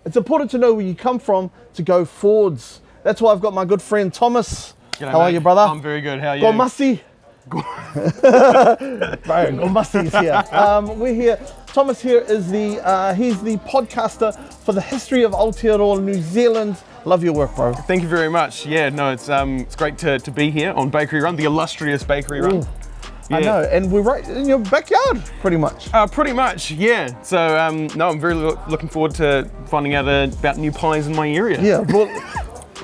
it's important to know where you come from to go forwards. That's why I've got my good friend Thomas. G'day, How are you, brother? I'm very good. How are you? Go Musty. Bro, Go Musty's here. We're here. Thomas here is he's the podcaster for the history of Aotearoa, New Zealand. Love your work, bro. Thank you very much. Yeah, no, it's great to be here on Bakery Run, the illustrious Bakery Run. Yeah. I know, and we're right in your backyard, pretty much. Pretty much, yeah. So, no, I'm very looking forward to finding out about new pies in my area. Yeah, well,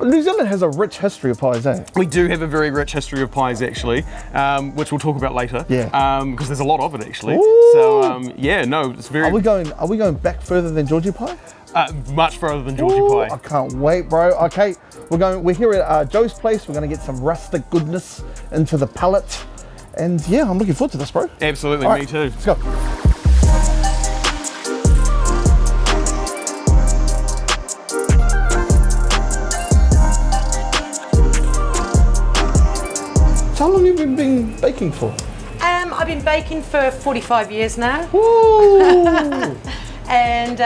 New Zealand has a rich history of pies, eh? We do have a very rich history of pies, actually, which we'll talk about later. Yeah. Because there's a lot of it, actually. Ooh. So, yeah, no, it's very... Are we going back further than Georgie pie? Much further than Georgie pie. I can't wait, bro. Okay, we're here at Joe's place. We're gonna get some rustic goodness into the palate. And yeah, I'm looking forward to this, bro. Absolutely, All me right, too. Let's go. So how long have you been baking for? I've been baking for 45 years now. Woo! And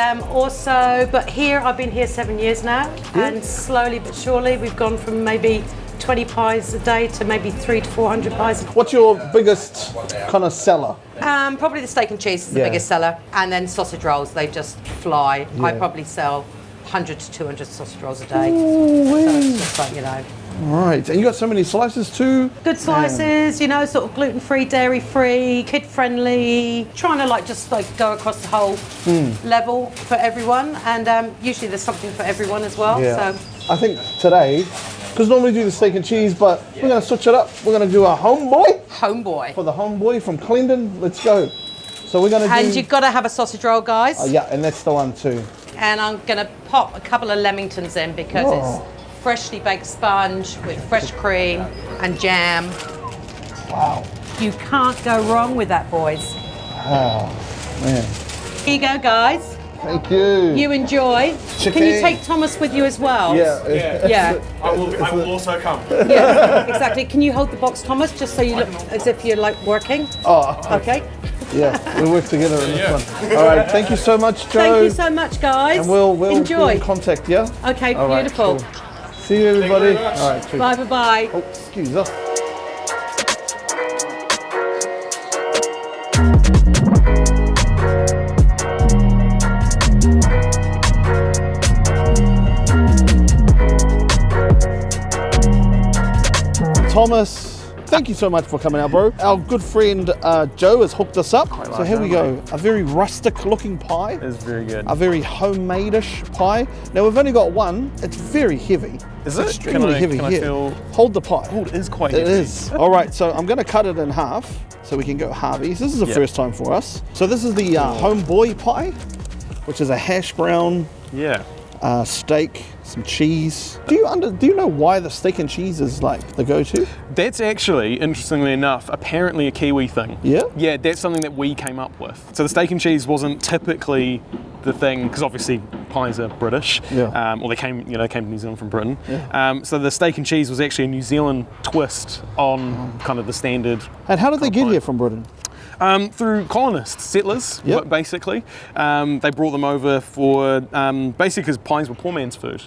but here, I've been here 7 years now. Yeah. And slowly but surely, we've gone from maybe 20 pies a day to maybe 300 to 400 pies. What's your biggest kind of seller? Probably the steak and cheese is the biggest seller. And then sausage rolls, they just fly. Yeah. I probably sell 100 to 200 sausage rolls a day. Ooh-wee. So it's just like, you know. Right, and you got so many slices too. Good slices, you know, sort of gluten-free, dairy-free, kid-friendly. Trying to just go across the whole level for everyone, and usually there's something for everyone as well. Yeah. So I think today, because normally we do the steak and cheese, but we're going to switch it up. We're going to do a Homeboy. Homeboy. For the Homeboy from Clendon. Let's go. So we're going to do... And you've got to have a sausage roll, guys. yeah, and that's the one too. And I'm going to pop a couple of Lemmingtons in because it's freshly baked sponge with fresh cream and jam. Wow. You can't go wrong with that, boys. Oh, man. Here you go, guys. Thank you. You enjoy. Chicken. Can you take Thomas with you as well? Yeah. Yeah. I will also come. Yeah, exactly. Can you hold the box, Thomas, just so you look as if you're working? Oh, Okay. yeah. We work together in this one. All right. Thank you so much, Joe. Thank you so much, guys. And we'll enjoy. be in contact, yeah? Okay, All right, beautiful. cool. See you, everybody. very much. All right, cheers. Bye, bye, bye. Oh, excuse us. Thomas, thank you so much for coming out, bro. Our good friend Joe has hooked us up. So here we go. A very rustic looking pie. It's very good. A very homemade-ish pie. Now we've only got one. It's very heavy. Is it? Extremely heavy. Can I Here. feel... Hold the pie. Oh, it is quite It heavy. is. All right, so I'm going to cut it in half so we can go halvies. This is the first time for us. So this is the Homeboy pie, which is a hash brown, Yeah. steak, some cheese. Do you know why the steak and cheese is the go-to? That's actually, interestingly enough, apparently a Kiwi thing. Yeah? Yeah, that's something that we came up with. So the steak and cheese wasn't typically the thing, because obviously pies are British, Yeah. or they came to New Zealand from Britain. Yeah. So the steak and cheese was actually a New Zealand twist on kind of the standard. And how did they get here from Britain? Through colonists, settlers, Yep. basically. They brought them over for, basically because pies were poor man's food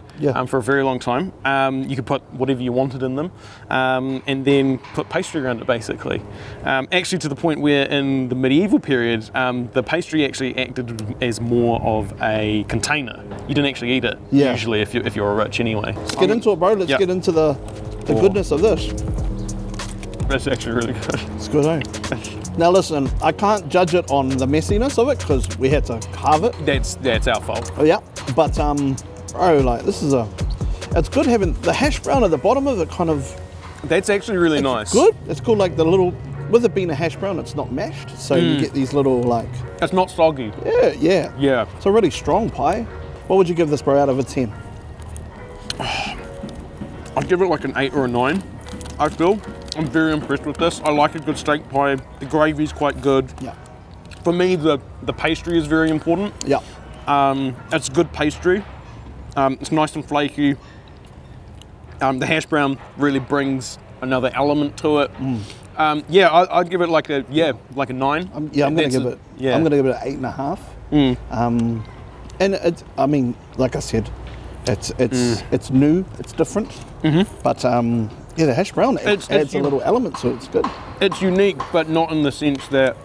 for a very long time. You could put whatever you wanted in them and then put pastry around it, basically. Actually to the point where in the medieval period, the pastry actually acted as more of a container. You didn't actually eat it, usually, if you're rich anyway. Let's get into it, bro. Let's get into the goodness of this. That's actually really good. It's good, eh? Now listen, I can't judge it on the messiness of it because we had to carve it. That's our fault. Oh, yeah, but bro, this is it's good having the hash brown at the bottom of it. Kind of. That's actually really nice. Good. It's cool, the little. With it being a hash brown, it's not mashed, so you get these little It's not soggy. Yeah. Yeah. It's a really strong pie. What would you give this, bro, out of a 10? I'd give it an 8 or a 9. I feel. I'm very impressed with this. I like a good steak pie. The gravy's quite good. Yeah. For me, the pastry is very important. Yeah. It's good pastry. It's nice and flaky. The hash brown really brings another element to it. I'd give it like a 9. I'm gonna give it. I'm gonna give it an 8.5. And I mean, like I said, it's new, it's different. But yeah, the hash brown adds a little element, so it's good. It's unique, but not in the sense that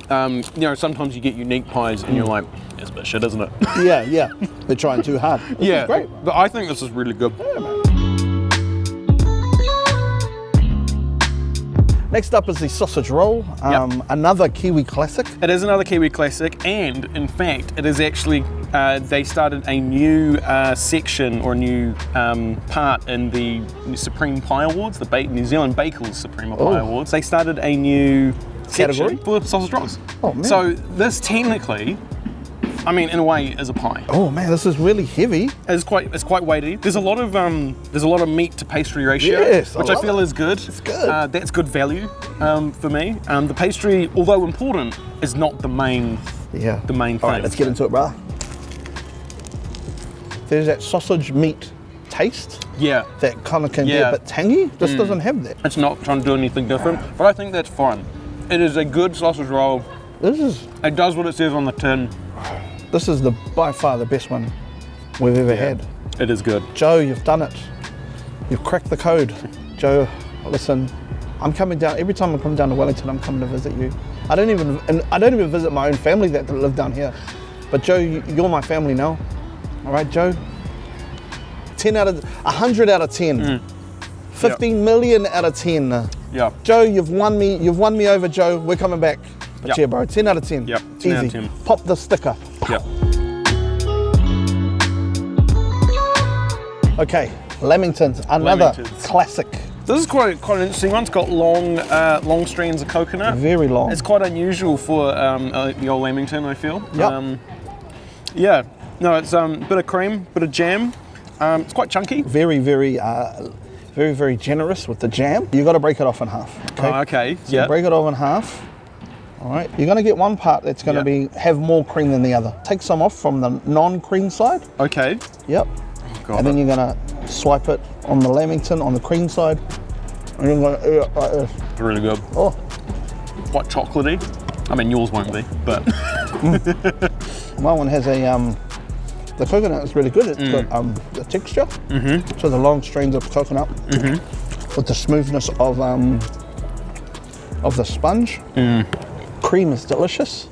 you know, sometimes you get unique pies and you're like, it's a bit shit, isn't it? Yeah. They're trying too hard. This is great. But I think this is really good. Yeah, man. Next up is the sausage roll, another Kiwi classic. It is another Kiwi classic, and in fact, it is actually, they started a new section or a new part in the Supreme Pie Awards, the New Zealand Bakers Supreme Pie Awards. They started a new category for sausage rolls. Oh, man. So this technically, I mean, in a way, is a pie. Oh man, this is really heavy. It's quite weighty. There's a lot of meat to pastry ratio, which I feel is good. It's good. That's good value for me. The pastry, although important, is not the main. The main thing. All right, let's get into it, brother. There's that sausage meat taste. Yeah. That kind of can be a bit tangy. This doesn't have that. It's not trying to do anything different, but I think that's fine. It is a good sausage roll. It does what it says on the tin. This is by far the best one we've ever had. It is good. Joe, you've done it. You've cracked the code. Joe, listen, I'm coming down. Every time I come down to Wellington, I'm coming to visit you. I don't even visit my own family that live down here. But Joe, you're my family now. All right, Joe. 100 out of 10. 15 million out of 10. Yeah. Joe, you've won me. You've won me over, Joe. We're coming back. But yeah, bro, 10 out of 10. Yep. 10 easy. out of 10. Pop the sticker. Yep. Okay, Lamington's, another classic. This is quite an interesting one. It's got long strands of coconut. Very long. It's quite unusual for the old Lamington, I feel. Yep. Yeah. No, it's bit of cream, bit of jam. It's quite chunky. Very, very generous with the jam. You got to break it off in half. Okay. Oh, okay. So break it off in half. All right. You're going to get one part that's going to have more cream than the other. Take some off from the non-cream side. Okay. Yep. And then you're going to swipe it on the Lamington on the cream side. And you're going to eat it like this. It's really good. Oh. Quite chocolatey. I mean, yours won't be, but. My one has the coconut is really good. It's got the texture. So the long strands of coconut with the smoothness of the sponge. Cream is delicious.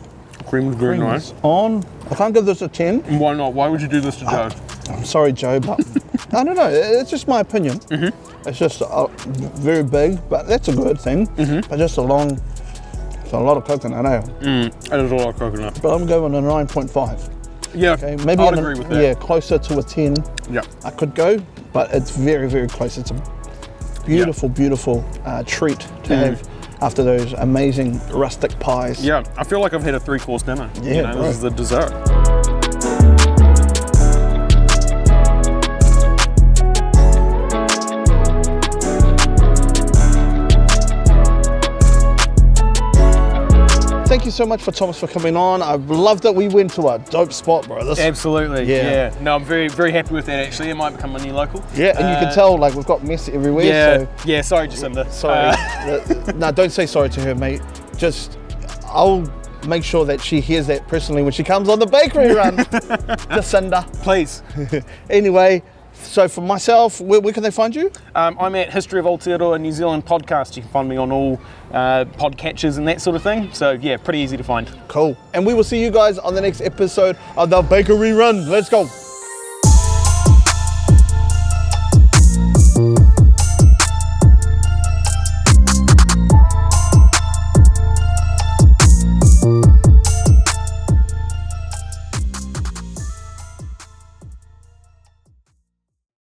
Cream is very nice. Is on. I can't give this a 10. Why not? Why would you do this to Joe? I'm sorry, Joe, but I don't know. It's just my opinion. It's just very big, but that's a good thing. But just it's a lot of coconut, eh? It is a lot of coconut. But I'm going a 9.5. Yeah, okay, maybe I'd agree with that. Yeah, closer to a 10. Yeah, I could go, but it's very, very close. It's a beautiful, beautiful treat to have after those amazing rustic pies. Yeah, I feel like I've had a 3-course dinner. Yeah, this is the dessert. Thank you so much for Thomas for coming on. I've loved that we went to a dope spot, bro. Absolutely. Yeah. No, I'm very, very happy with that. Actually, it might become my new local. Yeah, and you can tell like we've got mess everywhere. Yeah. So, yeah. Sorry, Jacinda. Sorry. No, don't say sorry to her, mate. Just I'll make sure that she hears that personally when she comes on the bakery run. Jacinda. Please. Anyway. So for myself, where can they find you? I'm at History of Aotearoa New Zealand podcast. You can find me on all podcatchers and that sort of thing. So yeah, pretty easy to find. Cool. And we will see you guys on the next episode of the Bakery Run. Let's go.